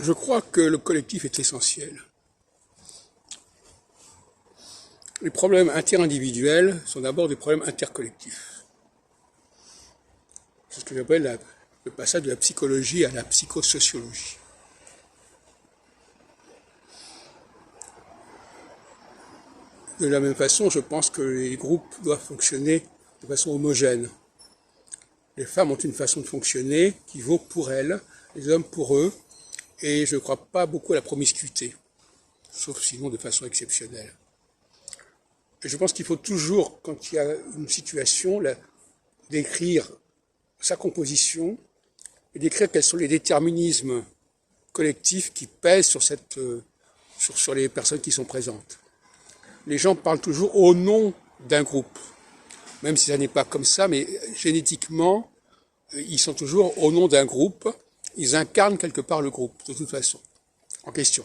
Je crois que le collectif est essentiel. Les problèmes interindividuels sont d'abord des problèmes intercollectifs. C'est ce que j'appelle le passage de la psychologie à la psychosociologie. De la même façon, je pense que les groupes doivent fonctionner de façon homogène. Les femmes ont une façon de fonctionner qui vaut pour elles, les hommes pour eux, et je ne crois pas beaucoup à la promiscuité, sauf sinon de façon exceptionnelle. Et je pense qu'il faut toujours, quand il y a une situation, décrire sa composition et décrire quels sont les déterminismes collectifs qui pèsent sur les personnes qui sont présentes. Les gens parlent toujours au nom d'un groupe, même si ça n'est pas comme ça, mais génétiquement, ils sont toujours au nom d'un groupe, ils incarnent quelque part le groupe, de toute façon, en question.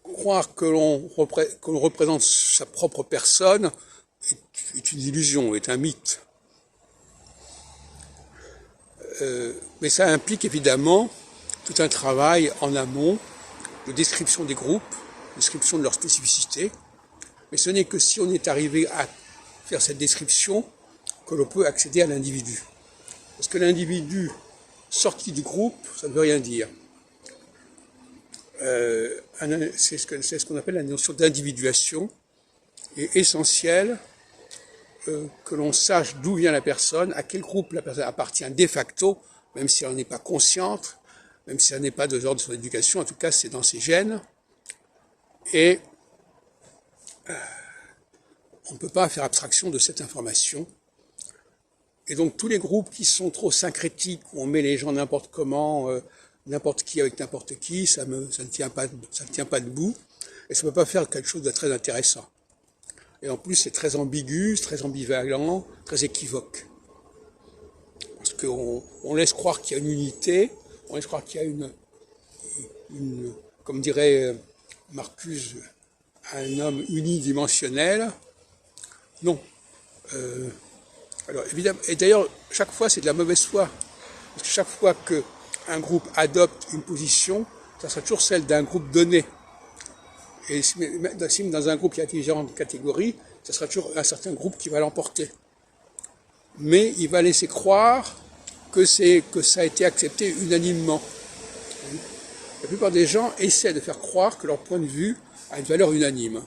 Croire que l'on représente sa propre personne est une illusion, est un mythe. Mais ça implique évidemment tout un travail en amont de description des groupes, description de leur spécificité. Mais ce n'est que si on est arrivé à faire cette description que l'on peut accéder à l'individu. Parce que l'individu sorti du groupe, ça ne veut rien dire. C'est ce qu'on appelle la notion d'individuation. Il est essentiel que l'on sache d'où vient la personne, à quel groupe la personne appartient de facto, même si elle n'en est pas consciente, même si elle n'est pas de l'ordre de son éducation, en tout cas c'est dans ses gènes. Et on ne peut pas faire abstraction de cette information. Et donc tous les groupes qui sont trop syncrétiques, où on met les gens n'importe comment, n'importe qui avec n'importe qui, ça ne tient pas debout, et ça ne peut pas faire quelque chose de très intéressant. Et en plus c'est très ambigu, très ambivalent, très équivoque. Parce qu'on laisse croire qu'il y a une unité, on laisse croire qu'il y a comme dirait Marcuse, un homme unidimensionnel. Non. Alors évidemment, et d'ailleurs, chaque fois c'est de la mauvaise foi. Parce que chaque fois qu'un groupe adopte une position, ça sera toujours celle d'un groupe donné. Et si dans un groupe il y a différentes catégories, ça sera toujours un certain groupe qui va l'emporter. Mais il va laisser croire que ça a été accepté unanimement. La plupart des gens essaient de faire croire que leur point de vue a une valeur unanime.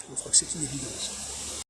Je crois que c'est une évidence.